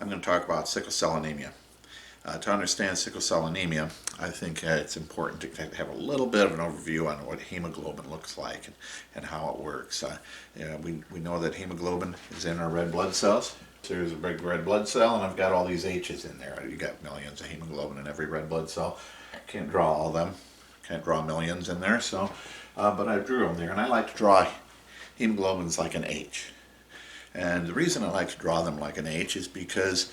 I'm going to talk about sickle cell anemia. To understand sickle cell anemia, I think it's important to have a little bit of an overview on what hemoglobin looks like and how it works. We know that hemoglobin is in our red blood cells. So here's a big red blood cell, and I've got all these H's in there. You got millions of hemoglobin in every red blood cell. Can't draw all of them. Can't draw millions in there. But I drew them there, and I like to draw hemoglobins like an H. And the reason I like to draw them like an H is because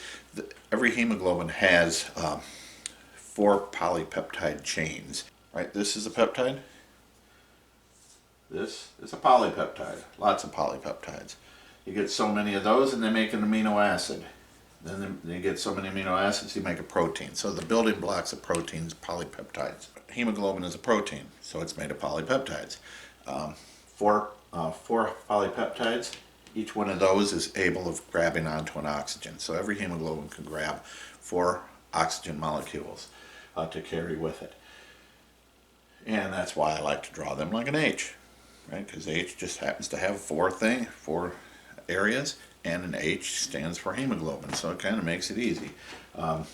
every hemoglobin has 4 polypeptide chains. Right, this is a peptide. This is a polypeptide. Lots of polypeptides. You get so many of those and they make an amino acid. Then you get so many amino acids you make a protein. So the building blocks of proteins, polypeptides. Hemoglobin is a protein, so it's made of polypeptides. Four polypeptides. Each one of those is able of grabbing onto an oxygen. So every hemoglobin can grab 4 oxygen molecules to carry with it. And that's why I like to draw them like an H, right? Because H just happens to have 4 areas, and an H stands for hemoglobin. So it kind of makes it easy. And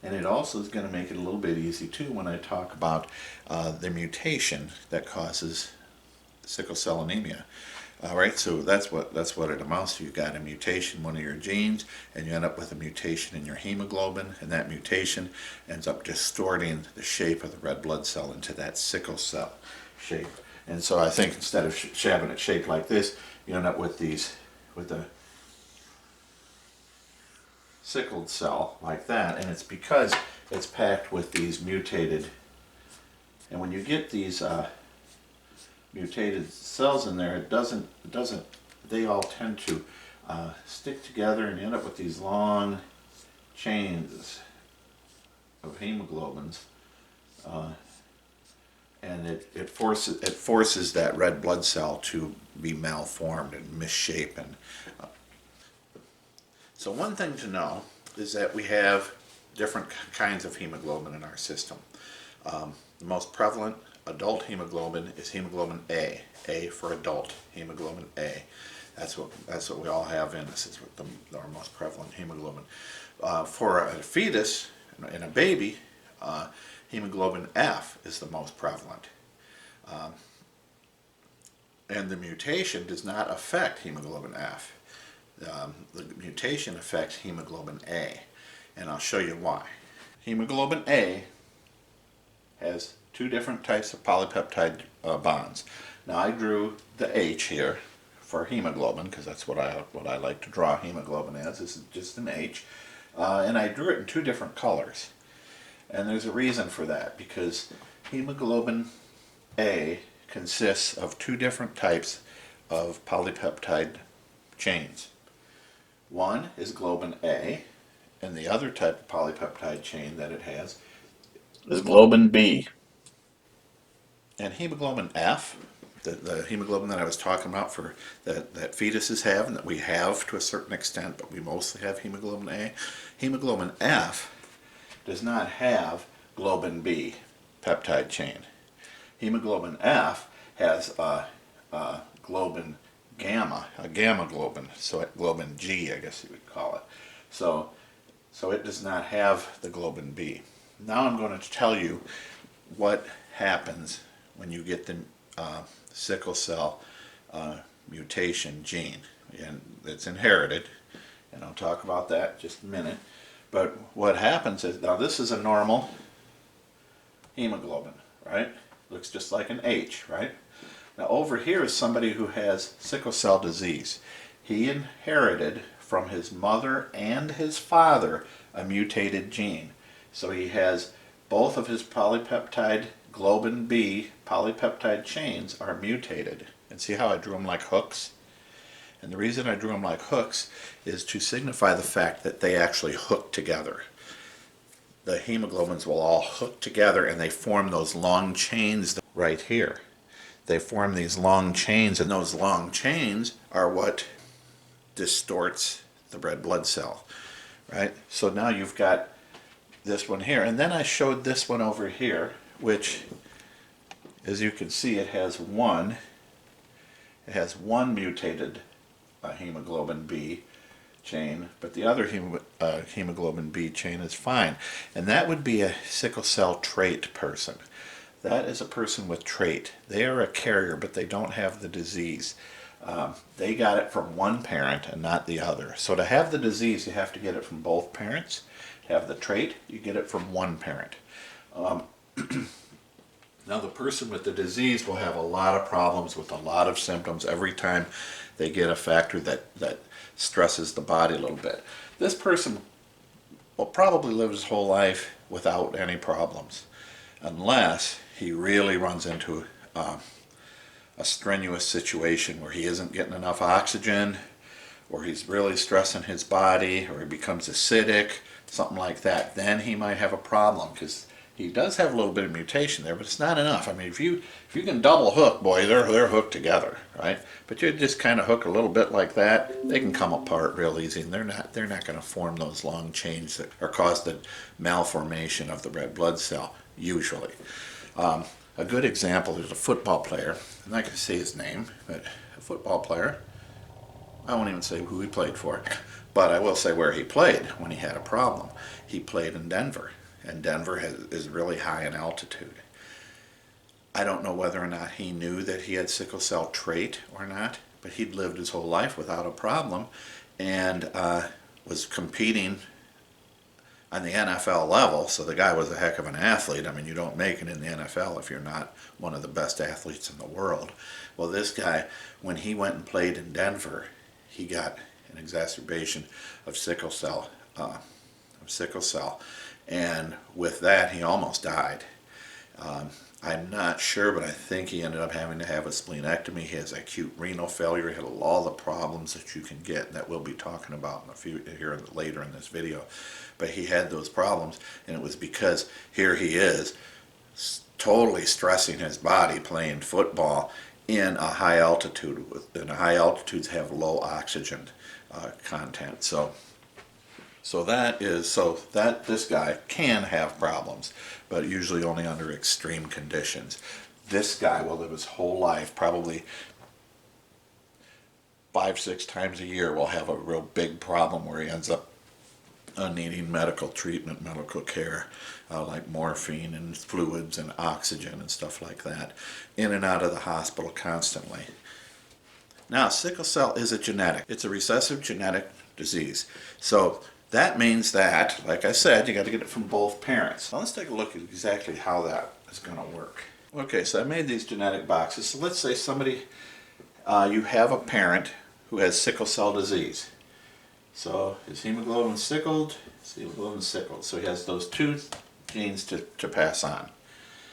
it also is going to make it a little bit easy too when I talk about the mutation that causes sickle cell anemia. All right, so that's what it amounts to. You've got a mutation in one of your genes, and you end up with a mutation in your hemoglobin, and that mutation ends up distorting the shape of the red blood cell into that sickle cell shape. And so I think instead of having it shaped like this, you end up with the sickled cell like that, and it's because it's packed with these mutated. And when you get these mutated cells in there, they all tend to stick together, and you end up with these long chains of hemoglobins, and it forces that red blood cell to be malformed and misshapen. So one thing to know is that we have different kinds of hemoglobin in our system. The most prevalent adult hemoglobin is hemoglobin A. A for adult, hemoglobin A. That's what we all have in us. It's our most prevalent hemoglobin. For a fetus and a baby, hemoglobin F is the most prevalent. And the mutation does not affect hemoglobin F. The mutation affects hemoglobin A, and I'll show you why. Hemoglobin A has 2 different types of polypeptide bonds. Now I drew the H here for hemoglobin because that's what I like to draw hemoglobin as. This is just an H, and I drew it in 2 different colors. And there's a reason for that, because hemoglobin A consists of 2 different types of polypeptide chains. One is globin A, and the other type of polypeptide chain that it has is globin B. And hemoglobin F, the hemoglobin that I was talking about for that fetuses have and that we have to a certain extent, but we mostly have hemoglobin A. Hemoglobin F does not have globin B peptide chain. Hemoglobin F has globin gamma, a gamma globin, so globin G, I guess you would call it. So it does not have the globin B. Now I'm going to tell you what happens when you get the sickle cell mutation gene, and it's inherited, and I'll talk about that in just a minute. But what happens is, now this is a normal hemoglobin, right? Looks just like an H, right? Now over here is somebody who has sickle cell disease. He inherited from his mother and his father a mutated gene. So he has both of his polypeptide globin B polypeptide chains are mutated. And see how I drew them like hooks? And the reason I drew them like hooks is to signify the fact that they actually hook together. The hemoglobins will all hook together and they form those long chains right here. They form these long chains, and those long chains are what distorts the red blood cell, right? So now you've got this one here, and then I showed this one over here, which, as you can see, it has one mutated hemoglobin B chain, but the other hemoglobin B chain is fine. And that would be a sickle cell trait person. That is a person with trait. They are a carrier, but they don't have the disease. They got it from one parent and not the other. So to have the disease, you have to get it from both parents. To have the trait, you get it from one parent. Now the person with the disease will have a lot of problems with a lot of symptoms every time they get a factor that stresses the body a little bit. This person will probably live his whole life without any problems, unless he really runs into a strenuous situation where he isn't getting enough oxygen, or he's really stressing his body, or he becomes acidic, something like that. Then he might have a problem, because he does have a little bit of mutation there, but it's not enough. I mean, if you can double hook, boy, they're hooked together, right? But you just kind of hook a little bit like that, they can come apart real easy, and they're not going to form those long chains that are cause the malformation of the red blood cell usually. A good example is a football player. I'm not going to say his name, but a football player. I won't even say who he played for, but I will say where he played when he had a problem. He played in Denver, and Denver is really high in altitude. I don't know whether or not he knew that he had sickle cell trait or not, but he'd lived his whole life without a problem, and was competing on the NFL level, so the guy was a heck of an athlete. I mean, you don't make it in the NFL if you're not one of the best athletes in the world. Well, this guy, when he went and played in Denver, he got an exacerbation of sickle cell, and with that, he almost died. I'm not sure, but I think he ended up having to have a splenectomy. He has acute renal failure. He had all the problems that you can get that we'll be talking about in a few here later in this video. But he had those problems, and it was because here he is totally stressing his body playing football in a high altitude. And high altitudes have low oxygen content. So this guy can have problems, but usually only under extreme conditions. This guy will live his whole life, probably 5-6 times a year, will have a real big problem where he ends up needing medical treatment, medical care, like morphine and fluids and oxygen and stuff like that, in and out of the hospital constantly. Now, sickle cell is a genetic. It's a recessive genetic disease. So that means that, like I said, you got to get it from both parents. Now let's take a look at exactly how that is going to work. Okay, so I made these genetic boxes. So let's say somebody, you have a parent who has sickle cell disease. So his hemoglobin sickled, so he has those two genes to pass on.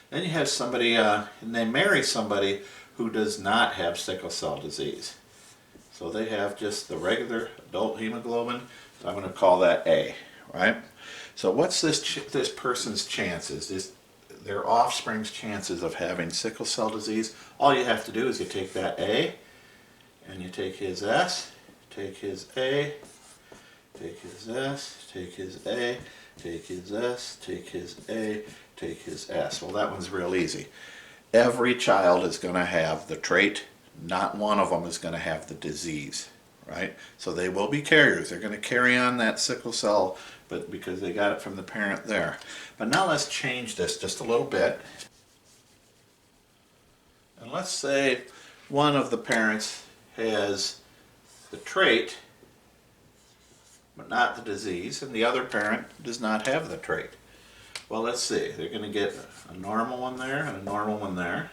Then you have somebody, and they marry somebody who does not have sickle cell disease. So they have just the regular adult hemoglobin. So I'm going to call that A, right? So what's this person's chances, their offspring's chances of having sickle cell disease? All you have to do is you take that A, and you take his S, take his A, take his S, take his A, take his S, take his A, take his S. Well, that one's real easy. Every child is going to have the trait. Not one of them is going to have the disease, right? So they will be carriers. They're going to carry on that sickle cell, but because they got it from the parent there. But now let's change this just a little bit. And let's say one of the parents has the trait, but not the disease, and the other parent does not have the trait. Well, let's see. They're going to get a normal one there and a normal one there.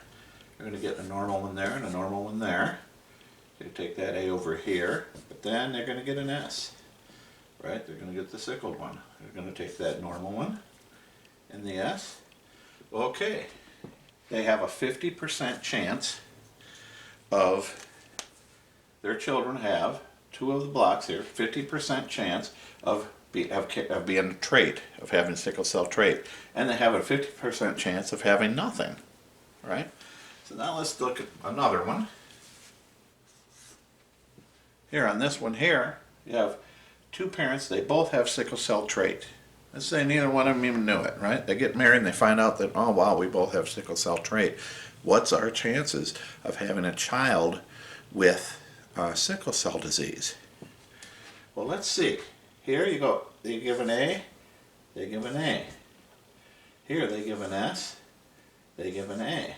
They're going to get a normal one there and a normal one there. They take that A over here, but then they're going to get an S, right? They're going to get the sickled one. They're going to take that normal one and the S. Okay. They have a 50% chance of, their children have, two of the blocks here, 50% chance of being a trait, of having sickle cell trait. And they have a 50% chance of having nothing, right? So now let's look at another one. Here on this one here, you have two parents, they both have sickle cell trait. Let's say neither one of them even knew it, right? They get married and they find out that, oh wow, we both have sickle cell trait. What's our chances of having a child with sickle cell disease? Well, let's see. Here you go. They give an A, they give an A. Here they give an S, they give an A.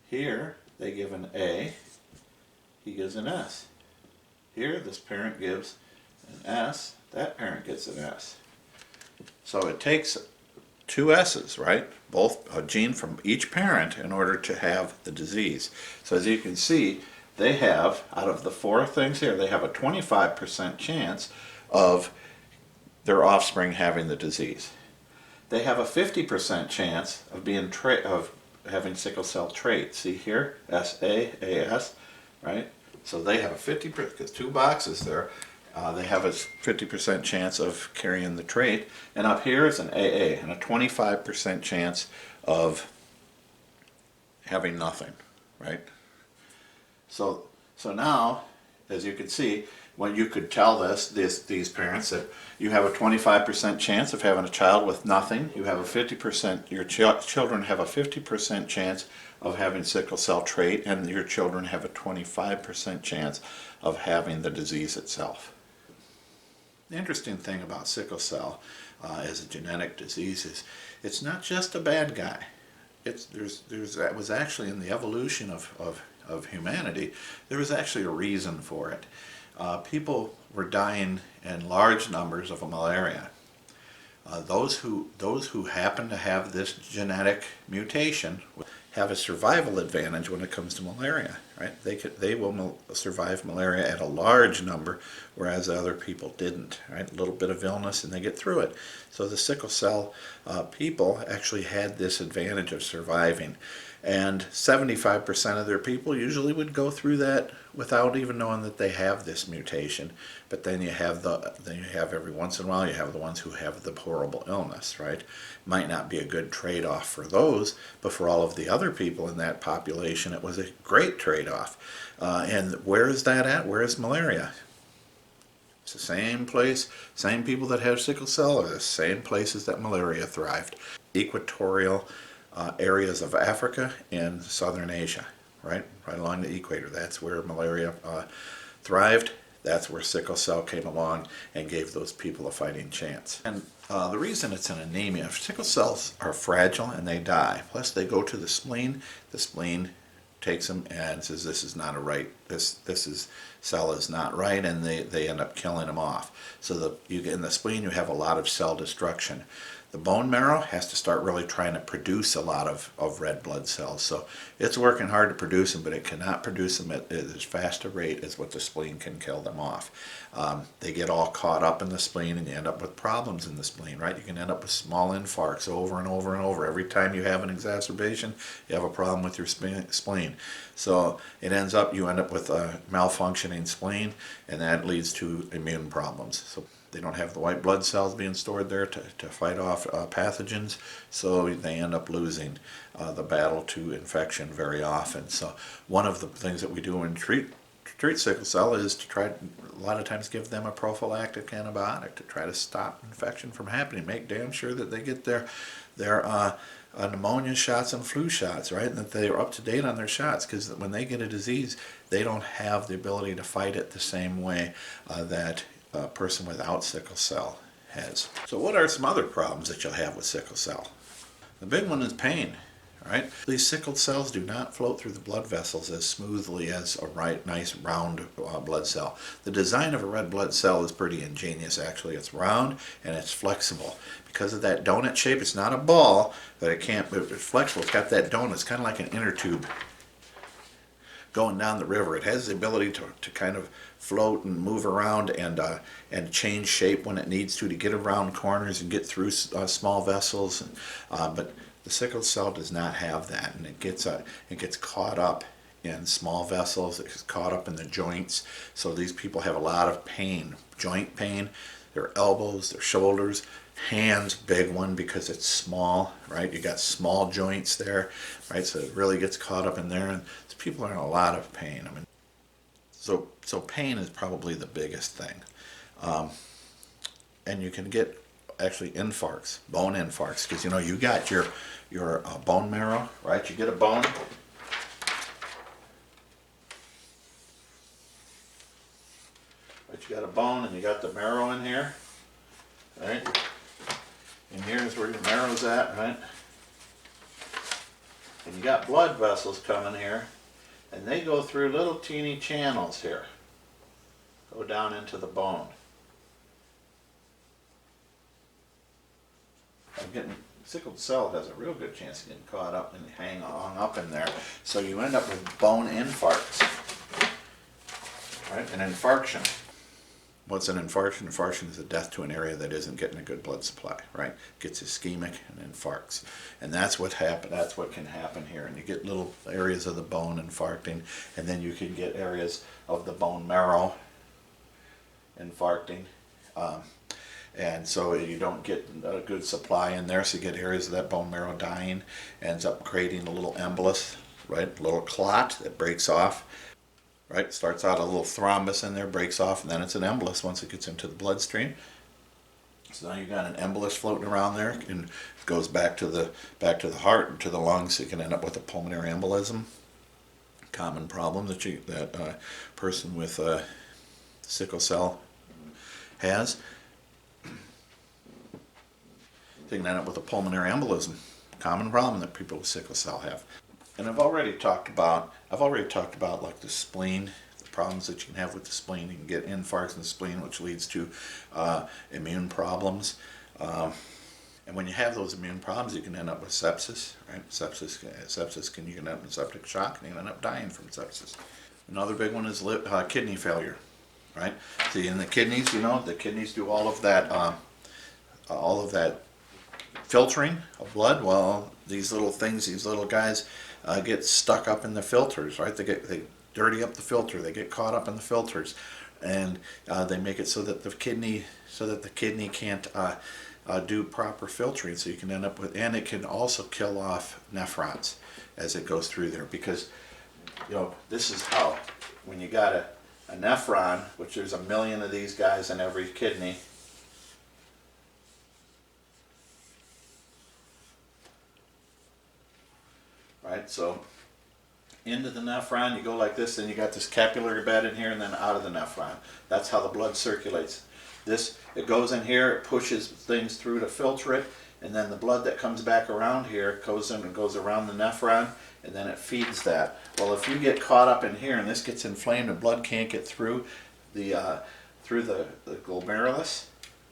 Here they give an A, he gives an S. Here this parent gives an S, that parent gets an S. So it takes two S's, right? Both a gene from each parent in order to have the disease. So as you can see, they have, out of the four things here, they have a 25% chance of their offspring having the disease. They have a 50% chance of being of having sickle cell trait. See here, SA, AS, right? So they have a 50%, because two boxes there, they have a 50% chance of carrying the trait. And up here is an AA, and a 25% chance of having nothing, right? So now, as you can see, when you could tell these parents that you have a 25% chance of having a child with nothing, you have a 50%, your children have a 50% chance of having sickle cell trait, and your children have a 25% chance of having the disease itself. The interesting thing about sickle cell as a genetic disease is it's not just a bad guy. That was actually in the evolution of humanity, there was actually a reason for it. People were dying in large numbers of malaria. Those who happen to have this genetic mutation have a survival advantage when it comes to malaria, right? They will survive malaria at a large number, whereas other people didn't, right? A little bit of illness and they get through it. So the sickle cell people actually had this advantage of surviving. And 75% of their people usually would go through that without even knowing that they have this mutation. But then you have every once in a while you have the ones who have the horrible illness, right? Might not be a good trade-off for those, but for all of the other people in that population, it was a great trade-off. And where is that at? Where is malaria? It's the same place, same people that have sickle cell are the same places that malaria thrived. Equatorial areas of Africa and southern Asia, right along the equator. That's where malaria thrived. That's where sickle cell came along and gave those people a fighting chance. And the reason it's an anemia, sickle cells are fragile and they die. Plus they go to the spleen. The spleen takes them and says this is not a right, cell is not right, and they end up killing them off. So in the spleen you have a lot of cell destruction. The bone marrow has to start really trying to produce a lot of red blood cells. So it's working hard to produce them, but it cannot produce them at as fast a rate as what the spleen can kill them off. They get all caught up in the spleen and you end up with problems in the spleen, right? You can end up with small infarcts over and over and over. Every time you have an exacerbation, you have a problem with your spleen. So it ends up, you end up with a malfunctioning spleen, and that leads to immune problems. So they don't have the white blood cells being stored there to fight off pathogens, so they end up losing the battle to infection very often. So one of the things that we do when treat sickle cell is to try, a lot of times, give them a prophylactic antibiotic to try to stop infection from happening. Make damn sure that they get their pneumonia shots and flu shots, right? And that they are up to date on their shots, because when they get a disease, they don't have the ability to fight it the same way that a person without sickle cell has. So what are some other problems that you'll have with sickle cell? The big one is pain, right? These sickled cells do not float through the blood vessels as smoothly as a nice round blood cell. The design of a red blood cell is pretty ingenious, actually. It's round and it's flexible. Because of that donut shape, it's not a ball, but it's flexible. It's got that donut. It's kind of like an inner tube going down the river. It has the ability to kind of float and move around and change shape when it needs to get around corners and get through small vessels. But the sickle cell does not have that, and it gets caught up in small vessels. It gets caught up in the joints. So these people have a lot of pain, joint pain, their elbows, their shoulders, hands, big one because it's small, right? You got small joints there, right? So it really gets caught up in there, and people are in a lot of pain. I mean, so pain is probably the biggest thing, and you can get actually infarcts, bone infarcts, because you got your bone marrow, right? You get a bone. But you got a bone and you got the marrow in here, right? And here's where your marrow's at, right? And you got blood vessels coming here, and they go through little teeny channels here. Go down into the bone. Sickled cell has a real good chance of getting caught up and hang on up in there. So you end up with bone infarcts, right? An infarction. What's an infarction? Infarction is a death to an area that isn't getting a good blood supply, right? Gets ischemic and infarcts. And that's what can happen here. And you get little areas of the bone infarcting, and then you can get areas of the bone marrow infarcting. And so you don't get a good supply in there, so you get areas of that bone marrow dying, ends up creating a little embolus, right? A little clot that breaks off, right? Starts out a little thrombus in there, breaks off, and then it's an embolus once it gets into the bloodstream. So now you've got an embolus floating around there, and it goes back to the heart and to the lungs, so you can end up with a pulmonary embolism. Common problem that person with sickle cell has. They can end up with a pulmonary embolism. Common problem that people with sickle cell have. And I've already talked about like the spleen, the problems that you can have with the spleen. You can get infarcts in the spleen, which leads to immune problems. And when you have those immune problems, you can end up with sepsis, right? You can end up with septic shock, and you can end up dying from sepsis. Another big one is kidney failure, right? See, in the kidneys, the kidneys do all of that filtering of blood. Well, these little guys get stuck up in the filters, right? They dirty up the filter. They get caught up in the filters, and they make it so that the kidney can't do proper filtering. So you can end up with, and it can also kill off nephrons as it goes through there, because this is how, when you got a nephron, which there's 1 million of these guys in every kidney. Right, so into the nephron you go like this, then you got this capillary bed in here, and then out of the nephron. That's how the blood circulates. It goes in here, it pushes things through to filter it, and then the blood that comes back around here goes in and goes around the nephron, and then it feeds that. Well, if you get caught up in here and this gets inflamed and blood can't get through the glomerulus,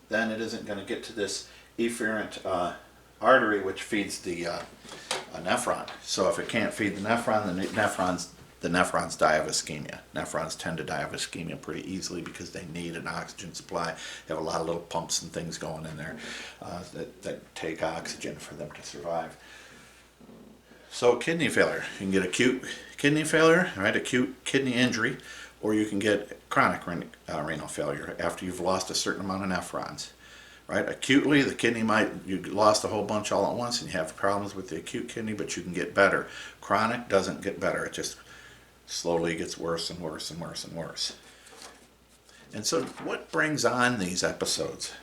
then it isn't going to get to this efferent artery which feeds the nephron. So if it can't feed the nephron, the nephrons die of ischemia. Nephrons tend to die of ischemia pretty easily because they need an oxygen supply. They have a lot of little pumps and things going in there that take oxygen for them to survive. So kidney failure. You can get acute kidney failure, right? Acute kidney injury, or you can get chronic renal failure after you've lost a certain amount of nephrons. Right? Acutely, the kidney you lost a whole bunch all at once and you have problems with the acute kidney, but you can get better. Chronic doesn't get better. It just slowly gets worse and worse and worse and worse. And so what brings on these episodes?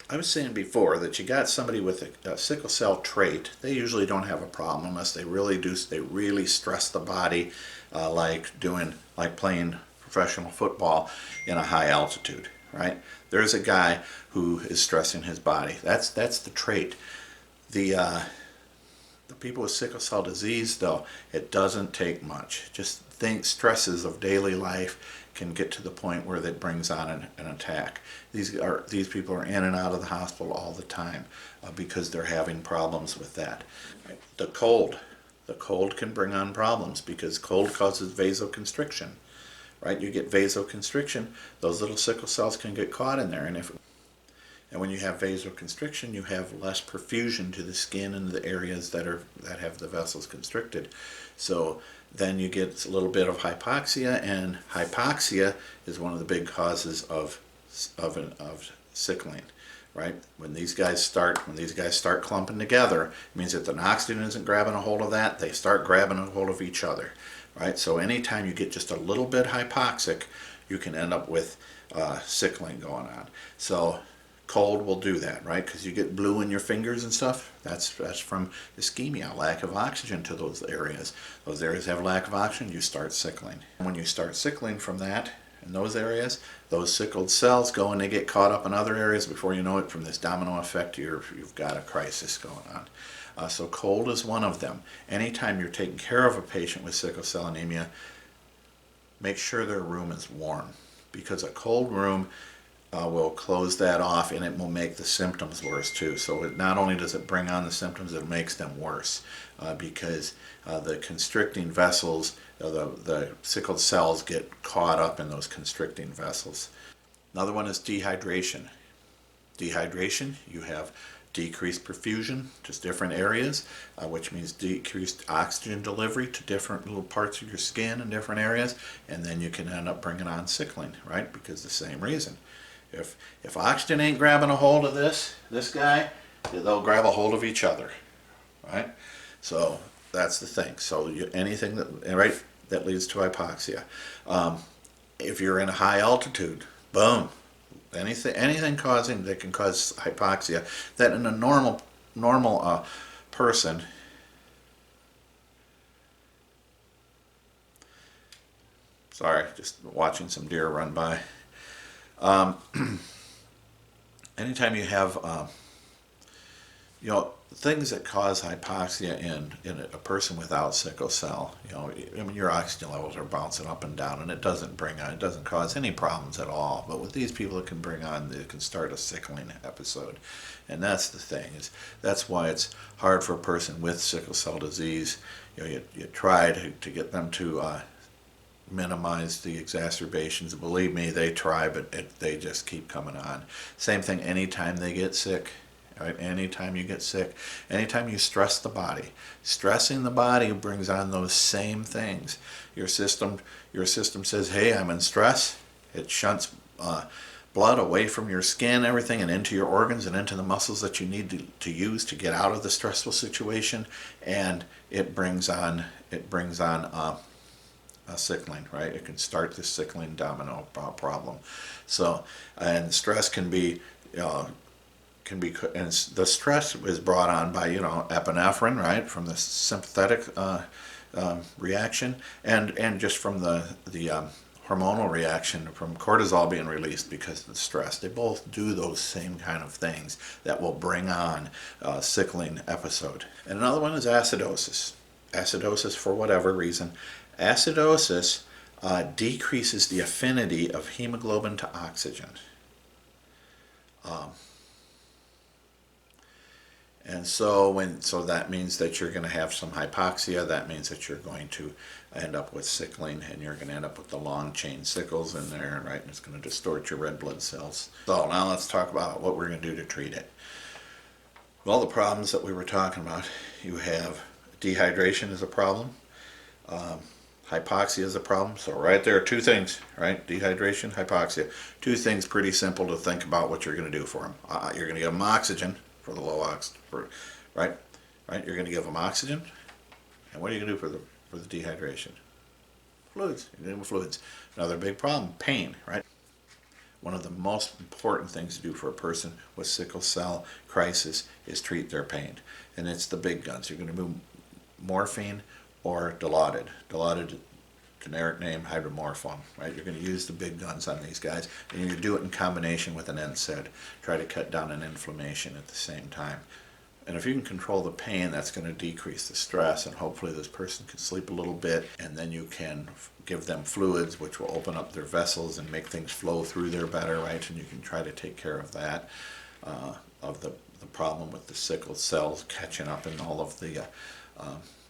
I was saying before that you got somebody with a sickle cell trait. They usually don't have a problem unless they really stress the body, like playing professional football in a high altitude. Right? There's a guy who is stressing his body. That's the trait. The people with sickle cell disease, though, it doesn't take much. Just stresses of daily life can get to the point where that brings on an attack. These people are in and out of the hospital all the time because they're having problems with that. Right? The cold can bring on problems because cold causes vasoconstriction. Right, you get vasoconstriction, those little sickle cells can get caught in there, and when you have vasoconstriction, you have less perfusion to the skin and the areas that have the vessels constricted. So then you get a little bit of hypoxia, and hypoxia is one of the big causes of sickling. Right, when these guys start clumping together, it means that the oxygen isn't grabbing a hold of that; they start grabbing a hold of each other. Right, so anytime you get just a little bit hypoxic, you can end up with sickling going on. So cold will do that, right? Because you get blue in your fingers and stuff. That's from ischemia, lack of oxygen to those areas. Those areas have lack of oxygen, you start sickling. And when you start sickling from that, in those areas, those sickled cells go and they get caught up in other areas. Before you know it, from this domino effect, you've got a crisis going on. So cold is one of them. Anytime you're taking care of a patient with sickle cell anemia, make sure their room is warm, because a cold room will close that off, and it will make the symptoms worse too. So not only does it bring on the symptoms, it makes them worse, because the constricting vessels, the sickled cells get caught up in those constricting vessels. Another one is dehydration. Dehydration, you have decreased perfusion to different areas, which means decreased oxygen delivery to different little parts of your skin and different areas, and then you can end up bringing on sickling, right? Because the same reason. If oxygen ain't grabbing a hold of this guy, they'll grab a hold of each other, right? So that's the thing. So anything that leads to hypoxia. If you're in a high altitude, boom, anything that can cause hypoxia, that in a normal person, sorry, just watching some deer run by. Anytime you have things that cause hypoxia in a person without sickle cell, I mean, your oxygen levels are bouncing up and down, and it doesn't cause any problems at all. But with these people, it can start a sickling episode, and that's the thing. That's why it's hard for a person with sickle cell disease. You try to get them to minimize the exacerbations. Believe me, they try, but they just keep coming on. Same thing anytime they get sick. Right? Anytime you get sick, anytime you stress the body, stressing the body brings on those same things. Your system says, hey, I'm in stress. It shunts blood away from your skin, everything, and into your organs and into the muscles that you need to use to get out of the stressful situation, and it brings on sickling, right? It can start the sickling domino problem. So, and stress can be, and the stress is brought on by, epinephrine, right, from the sympathetic reaction, and just from the hormonal reaction from cortisol being released because of the stress. They both do those same kind of things that will bring on a sickling episode. And another one is acidosis. Acidosis, for whatever reason, acidosis decreases the affinity of hemoglobin to oxygen. And so that means that you're going to have some hypoxia. That means that you're going to end up with sickling, and you're going to end up with the long chain sickles in there, right? And it's going to distort your red blood cells. So now let's talk about what we're going to do to treat it. Well, the problems that we were talking about, you have dehydration is a problem. Hypoxia is a problem. So right there, two things, right? Dehydration, hypoxia. Two things pretty simple to think about what you're going to do for them. You're going to give them oxygen for the low oxygen, right? You're going to give them oxygen. And what are you going to do for the dehydration? Fluids. You're going to give them fluids. Another big problem, pain, right? One of the most important things to do for a person with sickle cell crisis is treat their pain. And it's the big guns. You're going to move morphine or Dilaudid. Dilaudid, generic name, hydromorphone, right? You're going to use the big guns on these guys, and you're going to do it in combination with an NSAID. Try to cut down an inflammation at the same time. And if you can control the pain, that's going to decrease the stress, and hopefully this person can sleep a little bit, and then you can give them fluids, which will open up their vessels and make things flow through there better, right? And you can try to take care of that, of the problem with the sickle cells catching up in all of the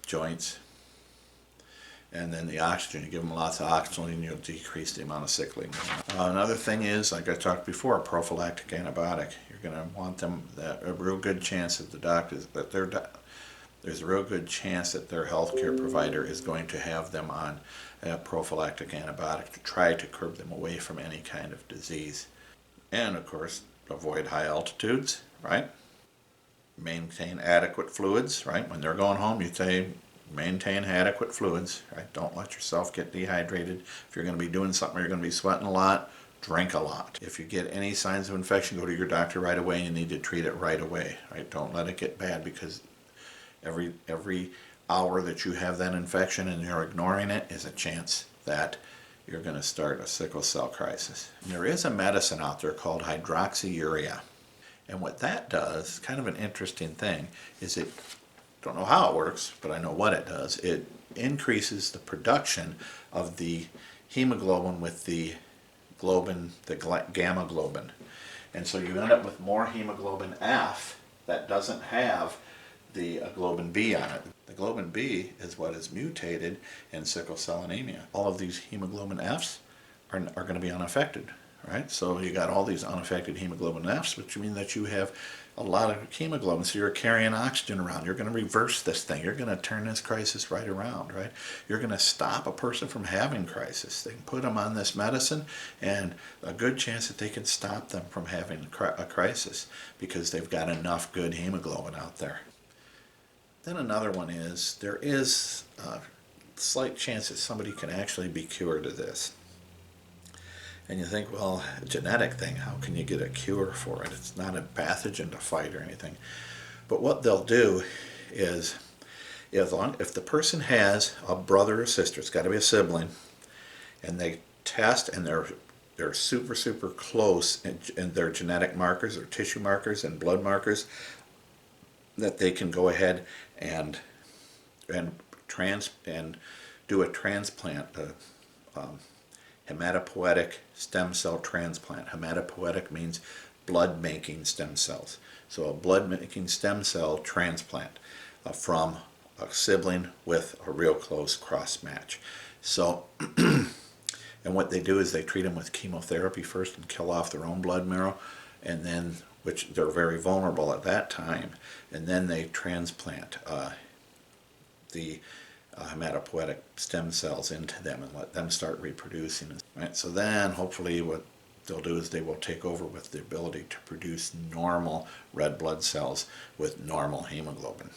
joints. And then the oxygen, you give them lots of oxygen and you'll decrease the amount of sickling. Another thing is, like I talked before, a prophylactic antibiotic. You're going to want them, a real good chance that there's a real good chance that their healthcare provider is going to have them on a prophylactic antibiotic to try to curb them away from any kind of disease. And of course, avoid high altitudes, right? Maintain adequate fluids, right? When they're going home, you say, maintain adequate fluids, right? Don't let yourself get dehydrated. If you're going to be doing something, you're going to be sweating a lot, drink a lot. If you get any signs of infection, go to your doctor right away, and you need to treat it right away, right? Don't let it get bad, because every hour that you have that infection and you're ignoring it is a chance that you're going to start a sickle cell crisis. And there is a medicine out there called hydroxyurea. And what that does, kind of an interesting thing, is it, don't know how it works, but I know what it does. It increases the production of the hemoglobin with the globin, the gamma globin. And so you end up with more hemoglobin F that doesn't have the globin B on it. The globin B is what is mutated in sickle cell anemia. All of these hemoglobin Fs are going to be unaffected, right? So you got all these unaffected hemoglobin Fs, which means that you have a lot of hemoglobin, so you're carrying oxygen around. You're going to reverse this thing. You're going to turn this crisis right around, right? You're going to stop a person from having crisis. They can put them on this medicine, and a good chance that they can stop them from having a crisis because they've got enough good hemoglobin out there. Then another one is, there is a slight chance that somebody can actually be cured of this. And you think, well, a genetic thing, how can you get a cure for it? It's not a pathogen to fight or anything. But what they'll do is, if the person has a brother or sister, it's got to be a sibling, and they test and they're super, super close in their genetic markers or tissue markers and blood markers, that they can go ahead and do a transplant, hematopoietic stem cell transplant. Hematopoietic means blood-making stem cells. So a blood-making stem cell transplant from a sibling with a real close cross match. So, and what they do is they treat them with chemotherapy first and kill off their own blood marrow, and then, which they're very vulnerable at that time, and then they transplant the hematopoietic stem cells into them and let them start reproducing. Right? So then hopefully what they'll do is they will take over with the ability to produce normal red blood cells with normal hemoglobin.